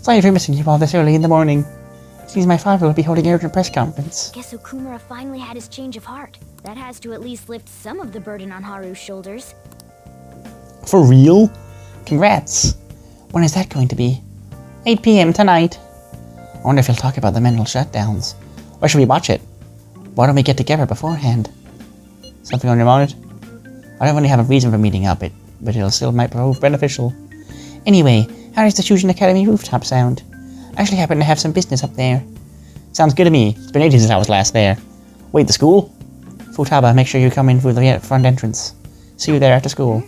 Sorry for missing you all this early in the morning. It seems my father will be holding an urgent press conference. Guess Okumura finally had his change of heart. That has to at least lift some of the burden on Haru's shoulders. For real? Congrats. When is that going to be? 8 p.m. tonight. I wonder if he'll talk about the mental shutdowns. Or should we watch it? Why don't we get together beforehand? Something on your mind? I don't really have a reason for meeting up, but it'll still might prove beneficial. Anyway, how does the Shujin Academy rooftop sound? I actually happen to have some business up there. Sounds good to me. It's been ages since I was last there. Wait, the school? Futaba, make sure you come in through the front entrance. See you there after school.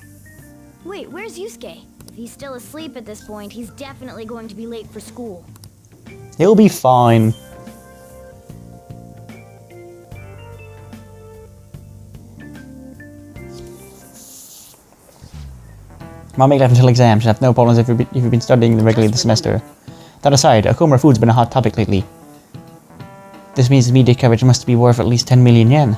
Wait, where's Yusuke? If he's still asleep at this point, he's definitely going to be late for school. He'll be fine. Might make life until exams. Should have no problems if you've been studying regularly this semester. That aside, Okumura food's been a hot topic lately. This means the media coverage must be worth at least 10 million yen.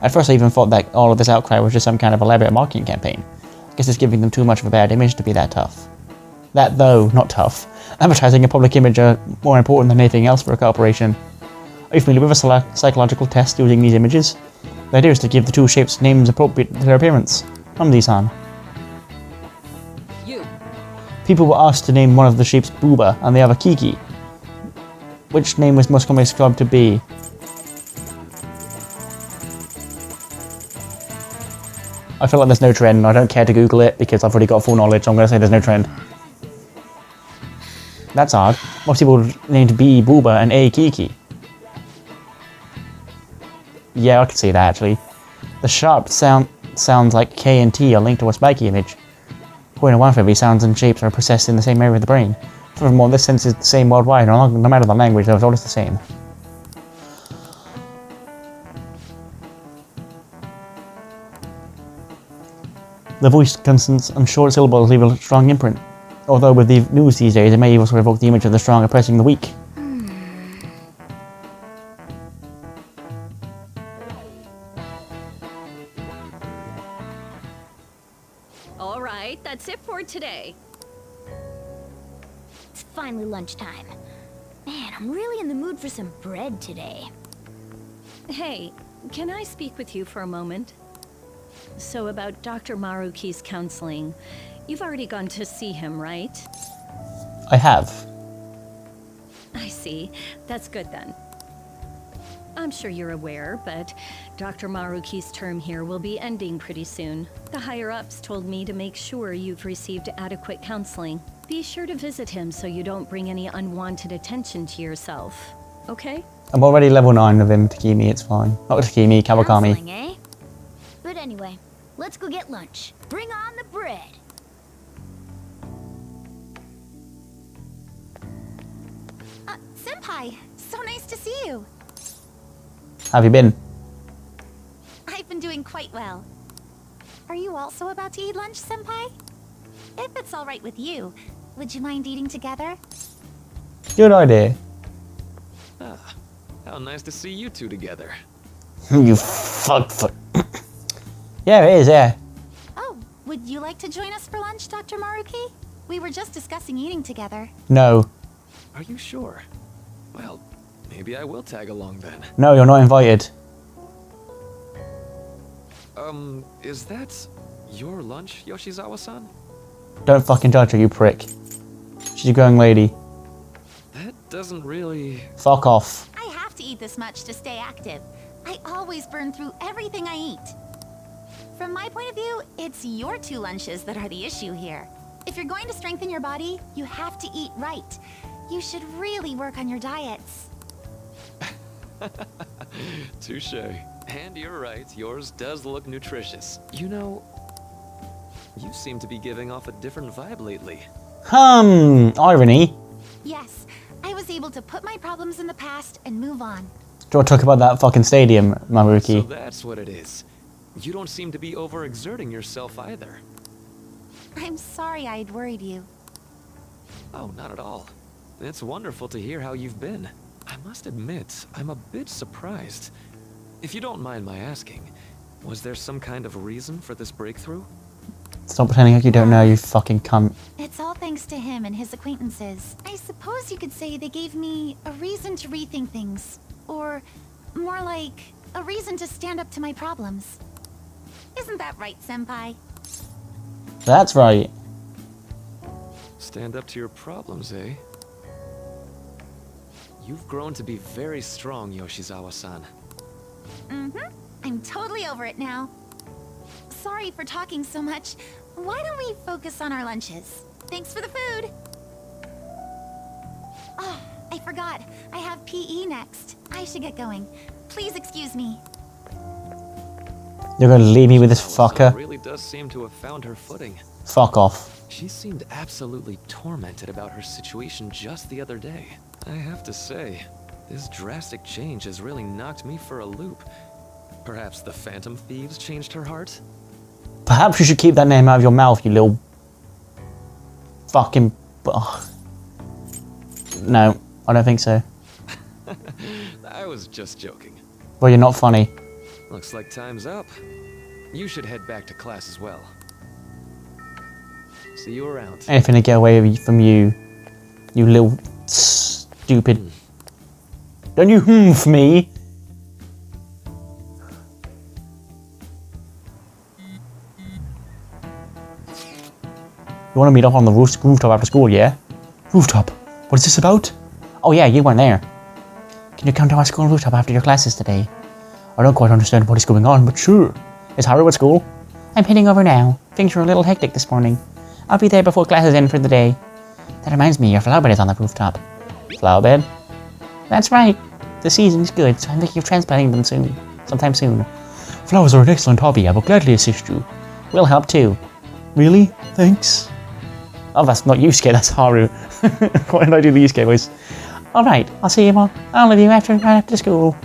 At first I even thought that all of this outcry was just some kind of elaborate marketing campaign. I guess it's giving them too much of a bad image to be that tough. That though, not tough. Advertising and public image are more important than anything else for a corporation. Are you familiar with a psychological test using these images? The idea is to give the two shapes names appropriate to their appearance. Hamdi-san. People were asked to name one of the shapes Booba and the other Kiki. Which name was most commonly ascribed to B? I feel like there's no trend and I don't care to Google it because I've already got full knowledge, so I'm going to say there's no trend. That's odd. Most people named B Booba and A Kiki. Yeah, I can see that actually. The sharp sounds like K and T are linked to a spiky image. According to one theory, sounds and shapes are processed in the same area of the brain. Furthermore, this sense is the same worldwide, no matter the language, though it's always the same. The voice consonants and short syllables leave a strong imprint. Although with the news these days, it may also evoke the image of the strong oppressing the weak. Alright, that's it for today. It's finally lunchtime. Man, I'm really in the mood for some bread today. Hey, can I speak with you for a moment? So about Dr. Maruki's counseling, you've already gone to see him, right? I have. I see. That's good then. I'm sure you're aware, but Dr. Maruki's term here will be ending pretty soon. The higher-ups told me to make sure you've received adequate counseling. Be sure to visit him so you don't bring any unwanted attention to yourself, okay? I'm already level 9 with him, Takimi, it's fine. Not Takimi, Kawakami. Counseling, eh? But anyway, let's go get lunch. Bring on the bread! Senpai, so nice to see you. How have you been? I've been doing quite well. Are you also about to eat lunch, Senpai? If it's alright with you, would you mind eating together? Good idea. Ah, how nice to see you two together. You fuck. Yeah, it is, yeah. Oh, would you like to join us for lunch, Dr. Maruki? We were just discussing eating together. No. Are you sure? Well, maybe I will tag along then. No, you're not invited. Is that your lunch, Yoshizawa-san? Don't fucking touch her, you prick. She's a growing lady. That doesn't really... Fuck off. I have to eat this much to stay active. I always burn through everything I eat. From my point of view, it's your two lunches that are the issue here. If you're going to strengthen your body, you have to eat right. You should really work on your diets. Touche. And you're right, yours does look nutritious. You know, you seem to be giving off a different vibe lately. Irony. Yes, I was able to put my problems in the past and move on. Do you want to talk about that fucking stadium, Maruki? So that's what it is. You don't seem to be overexerting yourself either. I'm sorry I'd worried you. Oh, not at all. It's wonderful to hear how you've been. I must admit, I'm a bit surprised. If you don't mind my asking, was there some kind of reason for this breakthrough? Stop pretending like you don't know, you fucking cunt. It's all thanks to him and his acquaintances. I suppose you could say they gave me a reason to rethink things. Or, more like, a reason to stand up to my problems. Isn't that right, Senpai? That's right. Stand up to your problems, eh? You've grown to be very strong, Yoshizawa-san. Mm-hmm. I'm totally over it now. Sorry for talking so much. Why don't we focus on our lunches? Thanks for the food. Oh, I forgot. I have PE next. I should get going. Please excuse me. You're gonna leave me with this Yoshizawa-san fucker? really does seem to have found her footing. Fuck off. She seemed absolutely tormented about her situation just the other day. I have to say, this drastic change has really knocked me for a loop. Perhaps the Phantom Thieves changed her heart? Perhaps you should keep that name out of your mouth, you little... fucking... Ugh. No, I don't think so. I was just joking. Well, you're not funny. Looks like time's up. You should head back to class as well. See you around. Anything to get away from you, you little stupid. Don't you for me? You want to meet up on the rooftop after school, yeah? Rooftop? What is this about? Oh yeah, you weren't there. Can you come to our school rooftop after your classes today? I don't quite understand what is going on, but sure. Is Haru at school? I'm heading over now. Things were a little hectic this morning. I'll be there before classes end for the day. That reminds me, your flower bed is on the rooftop. Flower bed? That's right. The season's good, so I'm thinking of transplanting them sometime soon. Flowers are an excellent hobby. I will gladly assist you. We'll help too. Really? Thanks. Oh, that's not Yusuke, that's Haru. Why did I do the Yusuke voice? Alright, I'll see you all. I'll leave you right after school.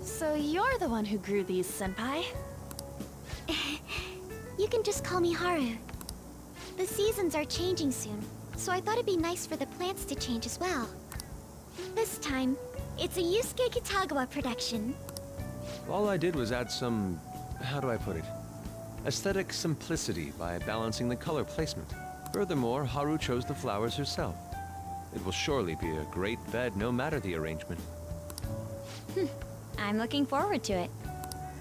So you're the one who grew these, Senpai? You can just call me Haru. The seasons are changing soon, so I thought it'd be nice for the plants to change as well. This time, it's a Yusuke Kitagawa production. All I did was add some, how do I put it, aesthetic simplicity by balancing the color placement. Furthermore, Haru chose the flowers herself. It will surely be a great bed no matter the arrangement. I'm looking forward to it.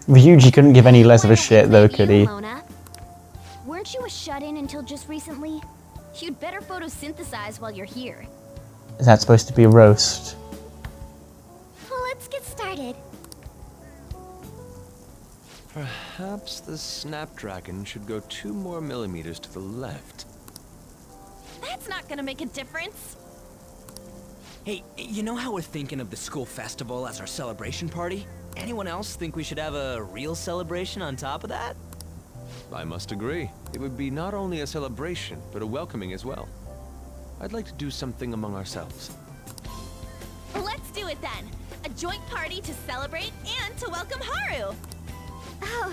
Ryuji couldn't give any less of a shit though, could he? Lona. Weren't you a shut-in until just recently? You'd better photosynthesize while you're here. Is that supposed to be a roast? Well, let's get started. Perhaps the Snapdragon should go 2 more millimeters to the left. That's not gonna make a difference. Hey, you know how we're thinking of the school festival as our celebration party? Anyone else think we should have a real celebration on top of that? I must agree. It would be not only a celebration, but a welcoming as well. I'd like to do something among ourselves. Let's do it then. A joint party to celebrate and to welcome Haru. Oh,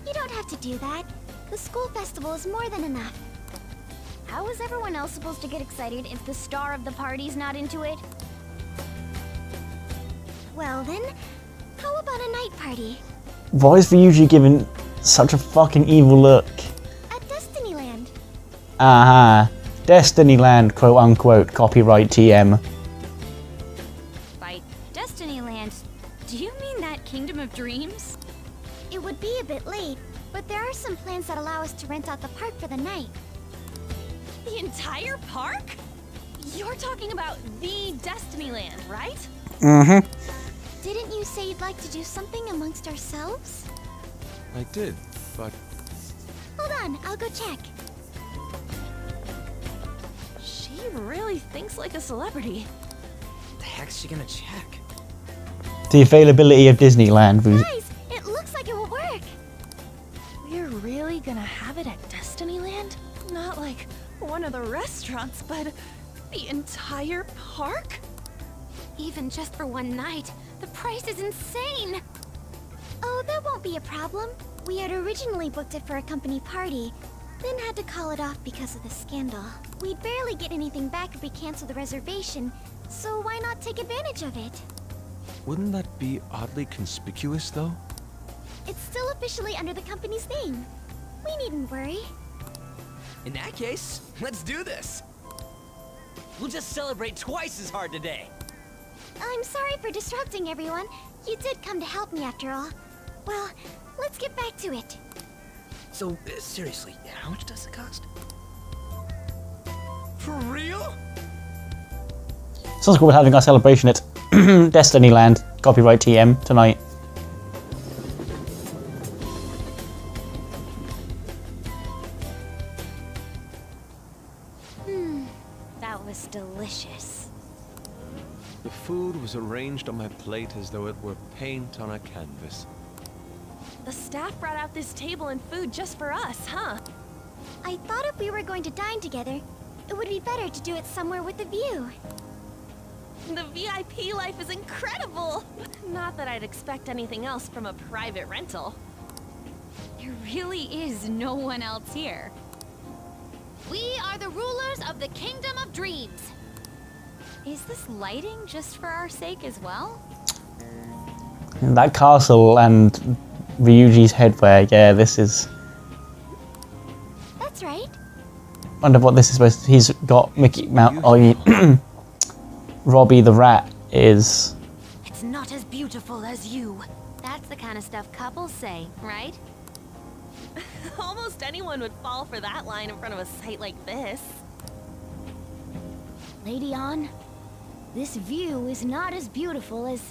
you don't have to do that. The school festival is more than enough. How is everyone else supposed to get excited if the star of the party's not into it? Well then, how about a night party? Why is Ryuji giving such a fucking evil look? At Destinyland. Aha. Destinyland, quote unquote, copyright TM. By Destinyland, do you mean that Kingdom of Dreams? It would be a bit late, but there are some plans that allow us to rent out the park for the night. The entire park? You're talking about the Destinyland, right? Mm-hmm. Didn't you say you'd like to do something amongst ourselves? I did, but Hold on, I'll go check. She really thinks like a celebrity. What the heck's she gonna check? The availability of Disneyland. Guys, it looks like it will work. We're really gonna have it at Destinyland? Not like one of the restaurants, but the entire park? Even just for one night, the price is insane. Oh, that won't be a problem. We had originally booked it for a company party, then had to call it off because of the scandal. We'd barely get anything back if we cancel the reservation, so why not take advantage of it? Wouldn't that be oddly conspicuous, though? It's still officially under the company's name. We needn't worry. In that case, let's do this. We'll just celebrate twice as hard today. I'm sorry for disrupting everyone. You did come to help me after all. Well, let's get back to it. So, seriously, how much does it cost? For real? Sounds cool. We're having our celebration at Destiny Land. Copyright TM tonight. That was delicious. The food was arranged on my plate as though it were paint on a canvas. The staff brought out this table and food just for us, huh? I thought if we were going to dine together, it would be better to do it somewhere with a view. The VIP life is incredible! Not that I'd expect anything else from a private rental. There really is no one else here. We are the rulers of the Kingdom of Dreams. Is this lighting just for our sake as well? That castle and Ryuji's headwear, yeah, this is... That's right. Wonder what this is supposed to... He's got Mickey Mouse... Oh, Robbie the Rat is... It's not as beautiful as you. That's the kind of stuff couples say, right? Almost anyone would fall for that line in front of a site like this. Lady On, this view is not as beautiful as...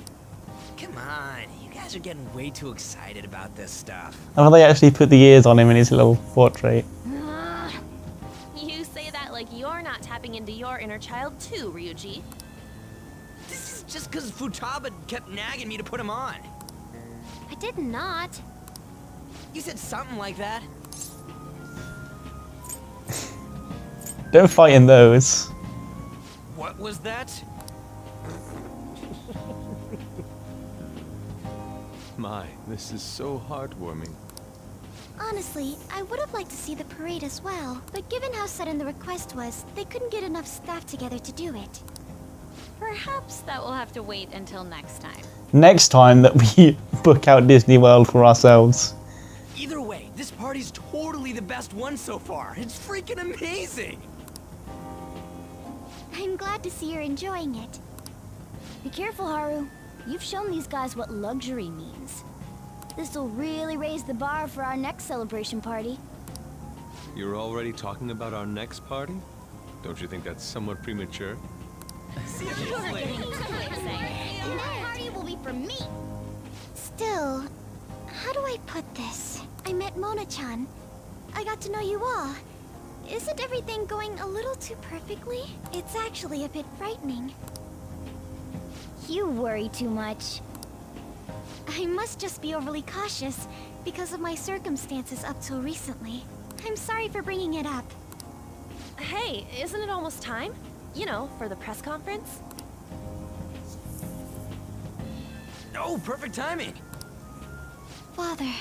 Come on, you guys are getting way too excited about this stuff. Oh, they actually put the ears on him in his little portrait. You say that like you're not tapping into your inner child too, Ryuji. This is just because Futaba kept nagging me to put him on. I did not. You said something like that. Don't fight in those. What was that? My, this is so heartwarming. Honestly, I would have liked to see the parade as well, but given how sudden the request was, they couldn't get enough staff together to do it. Perhaps that will have to wait until next time. Next time that we book out Disney World for ourselves. Either way, this party's totally the best one so far. It's freaking amazing! I'm glad to see you're enjoying it. Be careful, Haru. You've shown these guys what luxury means. This'll really raise the bar for our next celebration party. You're already talking about our next party? Don't you think that's somewhat premature? Seriously? And that party will be for me! Still, how do I put this? I met Mona-chan. I got to know you all. Isn't everything going a little too perfectly? It's actually a bit frightening. You worry too much. I must just be overly cautious because of my circumstances up till recently. I'm sorry for bringing it up. Hey, isn't it almost time? You know, for the press conference? Oh, perfect timing! Father.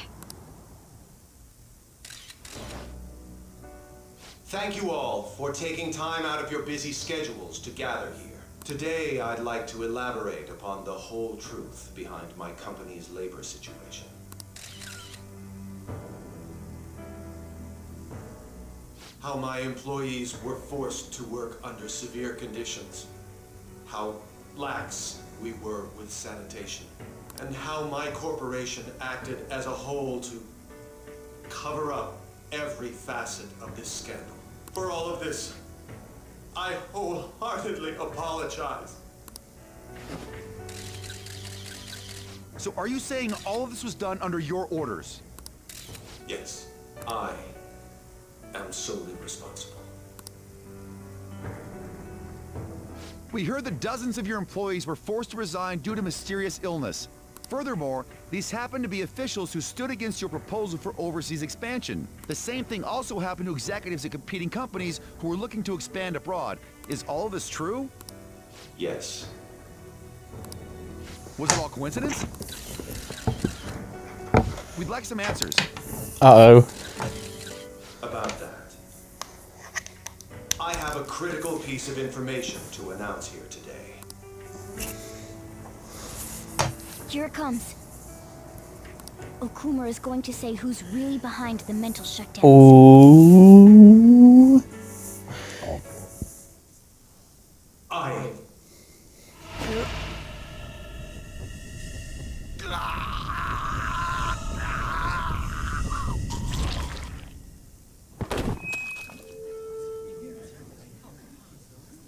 Thank you all for taking time out of your busy schedules to gather here. Today, I'd like to elaborate upon the whole truth behind my company's labor situation. How my employees were forced to work under severe conditions. How lax we were with sanitation. And how my corporation acted as a whole to cover up every facet of this scandal. For all of this, I wholeheartedly apologize. So are you saying all of this was done under your orders? Yes, I am solely responsible. We heard that dozens of your employees were forced to resign due to mysterious illness. Furthermore, these happened to be officials who stood against your proposal for overseas expansion. The same thing also happened to executives at competing companies who were looking to expand abroad. Is all of this true? Yes. Was it all coincidence? We'd like some answers. Uh-oh. About that, I have a critical piece of information to announce here today. Here it comes. Okumura is going to say who's really behind the mental shutdown. Oh. I.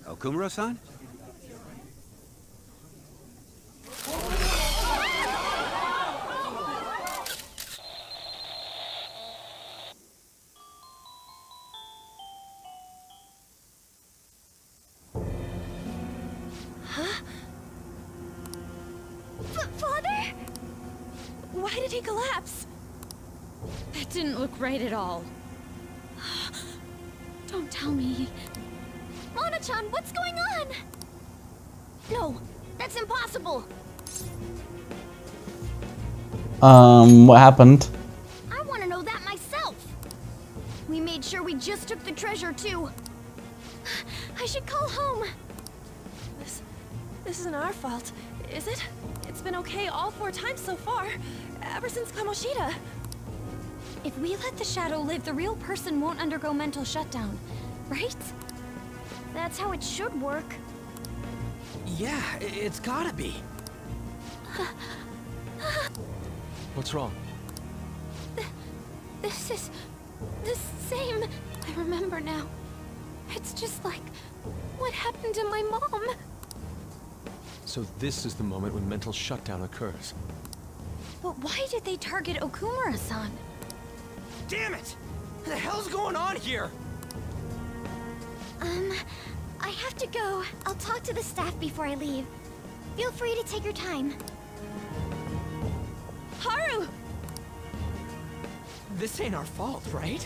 Okumura-san? Father? Why did he collapse? That didn't look right at all. Don't tell me. Mona-chan, what's going on? No, that's impossible. What happened? I want to know that myself. We made sure we just took the treasure too. I should call home. This isn't our fault, is it? It's been okay all 4 times so far, ever since Kamoshida. If we let the shadow live, the real person won't undergo mental shutdown, right? That's how it should work. Yeah, it's gotta be. What's wrong? This is the same. I remember now. It's just like what happened to my mom. So this is the moment when mental shutdown occurs. But why did they target Okumura-san? Damn it! What the hell's going on here? I have to go. I'll talk to the staff before I leave. Feel free to take your time. Haru! This ain't our fault, right?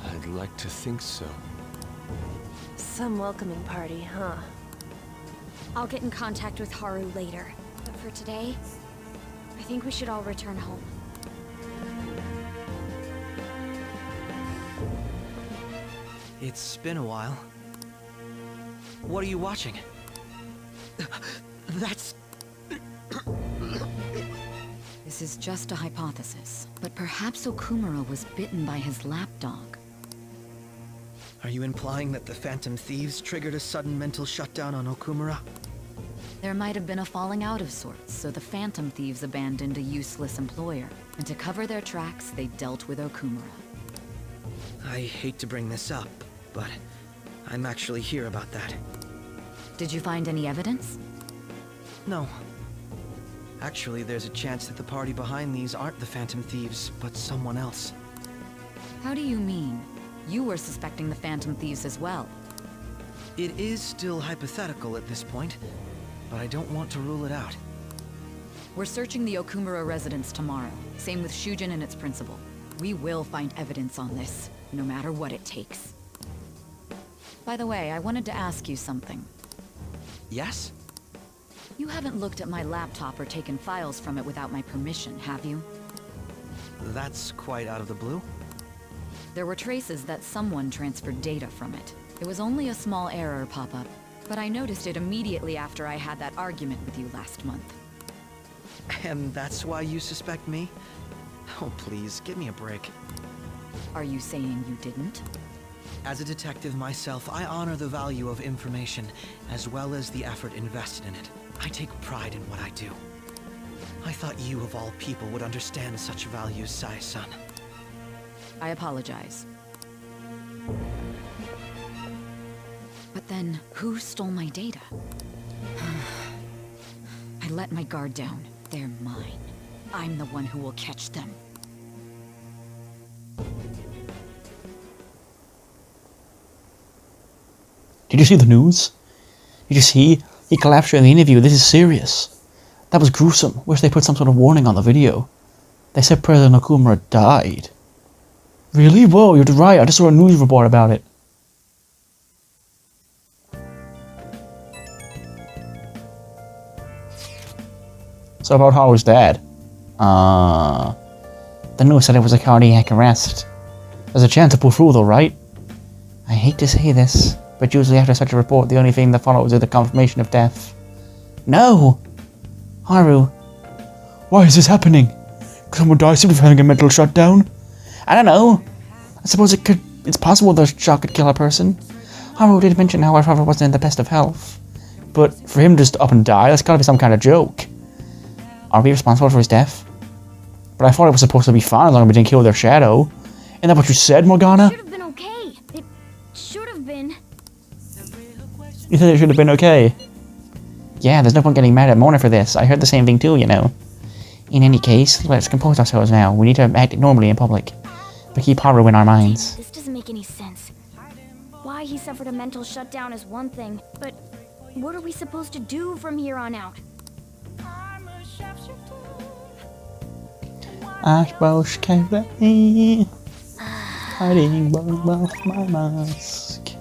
I'd like to think so. Some welcoming party, huh? I'll get in contact with Haru later. But for today, I think we should all return home. It's been a while. What are you watching? That's... This is just a hypothesis, but perhaps Okumura was bitten by his lapdog. Are you implying that the Phantom Thieves triggered a sudden mental shutdown on Okumura? There might have been a falling out of sorts, so the Phantom Thieves abandoned a useless employer. And to cover their tracks, they dealt with Okumura. I hate to bring this up, but I'm actually here about that. Did you find any evidence? No. Actually, there's a chance that the party behind these aren't the Phantom Thieves, but someone else. How do you mean? You were suspecting the Phantom Thieves as well. It is still hypothetical at this point, but I don't want to rule it out. We're searching the Okumura residence tomorrow. Same with Shujin and its principal. We will find evidence on this, no matter what it takes. By the way, I wanted to ask you something. Yes? You haven't looked at my laptop or taken files from it without my permission, have you? That's quite out of the blue. There were traces that someone transferred data from it. It was only a small error pop-up, but I noticed it immediately after I had that argument with you last month. And that's why you suspect me? Oh, please, give me a break. Are you saying you didn't? As a detective myself, I honor the value of information, as well as the effort invested in it. I take pride in what I do. I thought you, of all people, would understand such values, Sai-san. I apologize. But then, who stole my data? I let my guard down. They're mine. I'm the one who will catch them. Did you see the news? Did you see? He collapsed during the interview. This is serious. That was gruesome. Wish they put some sort of warning on the video. They said President Okumura died. Really? Whoa, you're right. I just saw a news report about it. So about Haru's dad. The news said it was a cardiac arrest. There's a chance to pull through though, right? I hate to say this, but usually after such a report, the only thing that follows is the confirmation of death. No! Haru. Why is this happening? Could someone die simply for having a mental shutdown? I don't know. I suppose it's possible the shock could kill a person. Haru did mention how our father wasn't in the best of health. But for him just to up and die, that's gotta be some kind of joke. Are we responsible for his death? But I thought it was supposed to be fine as long as we didn't kill their shadow. Isn't that what you said, Morgana? It should have been okay. It should have been. You said it should have been okay. Yeah, there's no point getting mad at Mona for this. I heard the same thing too, you know. In any case, let's compose ourselves now. We need to act normally in public. But keep Haru in our minds. This doesn't make any sense. Why he suffered a mental shutdown is one thing, but what are we supposed to do from here on out? I suppose carry hiding beneath my mask.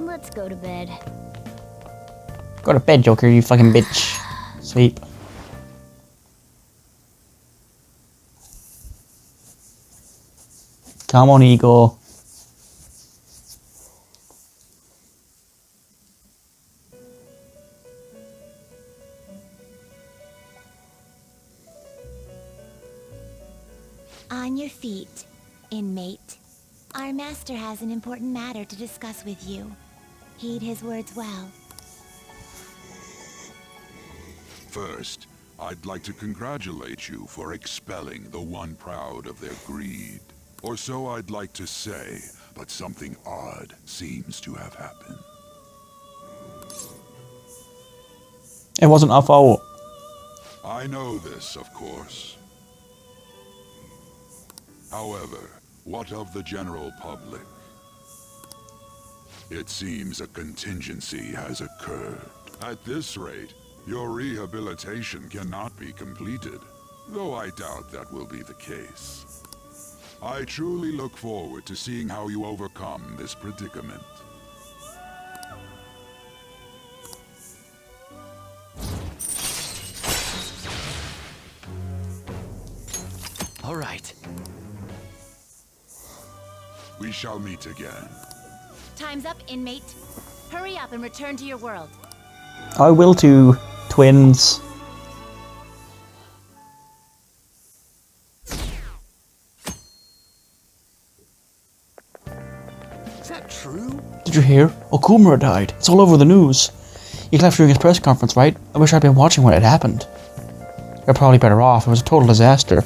Let's go to bed. Go to bed, Joker, you fucking bitch. Sleep. Come on, Eagle. On your feet, inmate. Our master has an important matter to discuss with you. Heed his words well. First, I'd like to congratulate you for expelling the one proud of their greed. Or so I'd like to say, but something odd seems to have happened. It wasn't our fault. I know this, of course. However, what of the general public? It seems a contingency has occurred. At this rate, your rehabilitation cannot be completed, though I doubt that will be the case. I truly look forward to seeing how you overcome this predicament. All right. We shall meet again. Time's up, inmate. Hurry up and return to your world. I will too, twins. Is that true? Did you hear? Okumura died. It's all over the news. He left during his press conference, right? I wish I'd been watching when it happened. You're probably better off. It was a total disaster.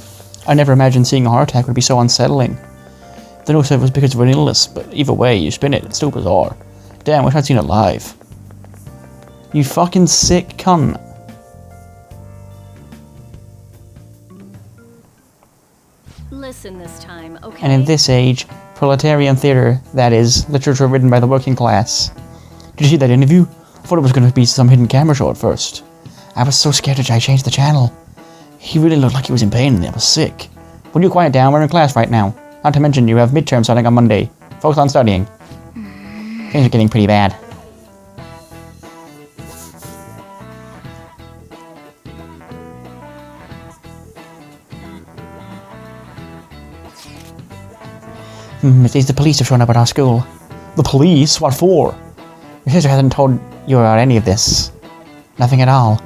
I never imagined seeing a heart attack would be so unsettling. The news said it was because of an illness, but either way, you spin it, it's still bizarre. Damn, wish I'd seen it live. You fucking sick cunt. Listen this time, okay? And in this age, proletarian theater, that is, literature written by the working class. Did you see that interview? I thought it was going to be some hidden camera show at first. I was so scared I changed the channel. He really looked like he was in pain and I was sick. Will you quiet down? We're in class right now. Not to mention you have midterm starting on Monday. Focus on studying. Things are getting pretty bad. It seems the police have shown up at our school. The police? What for? Your sister hasn't told you about any of this. Nothing at all.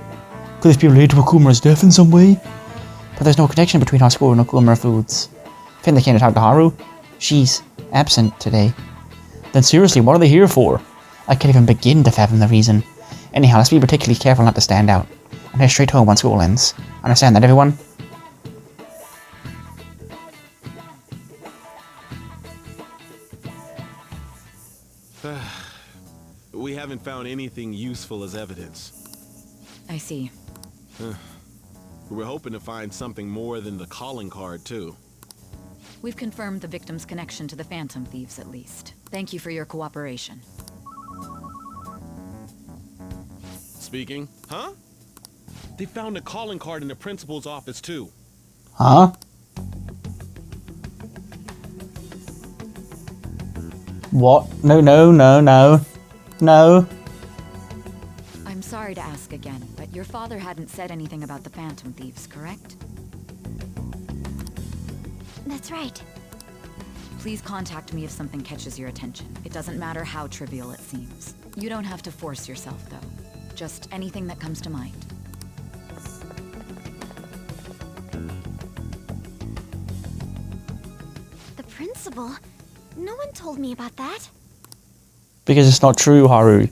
Could this be related to Okumura's death in some way? But there's no connection between our school and Okumura Foods. Finn, they came to talk to Haru. She's absent today. Then seriously, what are they here for? I can't even begin to fathom the reason. Anyhow, let's be particularly careful not to stand out. And head straight home when school ends. Understand that, everyone? We haven't found anything useful as evidence. I see. We're hoping to find something more than the calling card, too. We've confirmed the victim's connection to the Phantom Thieves, at least. Thank you for your cooperation. Speaking? Huh? They found a calling card in the principal's office, too. Huh? What? No, no, no, no. No. I'm sorry to ask again, but your father hadn't said anything about the Phantom Thieves, correct? That's right. Please contact me if something catches your attention. It doesn't matter how trivial it seems. You don't have to force yourself, though. Just anything that comes to mind. The principal? No one told me about that. Because it's not true, Haru.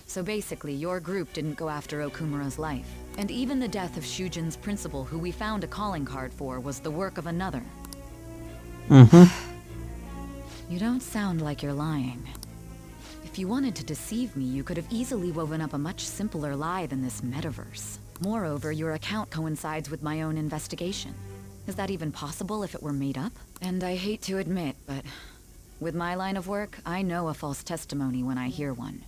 So basically, your group didn't go after Okumura's life. And even the death of Shujin's principal, who we found a calling card for, was the work of another. Mm-hmm. You don't sound like you're lying. If you wanted to deceive me, you could have easily woven up a much simpler lie than this metaverse. Moreover, your account coincides with my own investigation. Is that even possible if it were made up? And I hate to admit, but with my line of work, I know a false testimony when I hear one.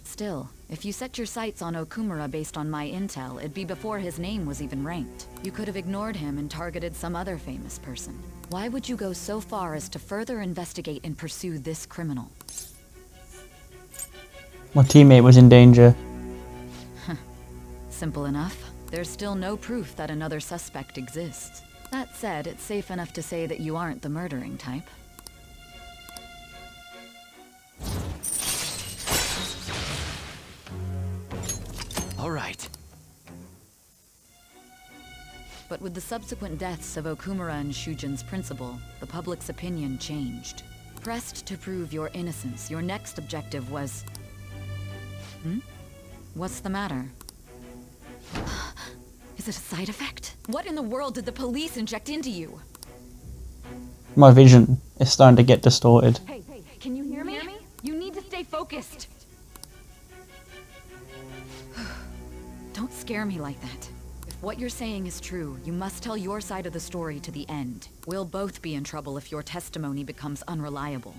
Still, if you set your sights on Okumura based on my intel, it'd be before his name was even ranked. You could have ignored him and targeted some other famous person. Why would you go so far as to further investigate and pursue this criminal? My teammate was in danger. Simple enough. There's still no proof that another suspect exists. That said, it's safe enough to say that you aren't the murdering type. All right. But with the subsequent deaths of Okumura and Shujin's principal, the public's opinion changed. Pressed to prove your innocence, your next objective was... What's the matter? Is it a side effect? What in the world did the police inject into you? My vision is starting to get distorted. Hey, can you hear me? You need to stay focused. Don't scare me like that. If what you're saying is true, you must tell your side of the story to the end. We'll both be in trouble if your testimony becomes unreliable.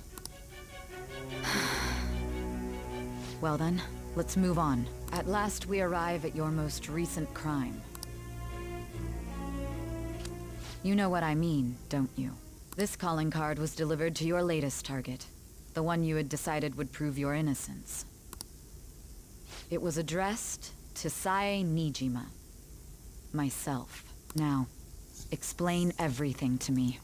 Well then, let's move on. At last we arrive at your most recent crime. You know what I mean, don't you? This calling card was delivered to your latest target. The one you had decided would prove your innocence. It was addressed to Sae Nijima. Myself. Now, explain everything to me.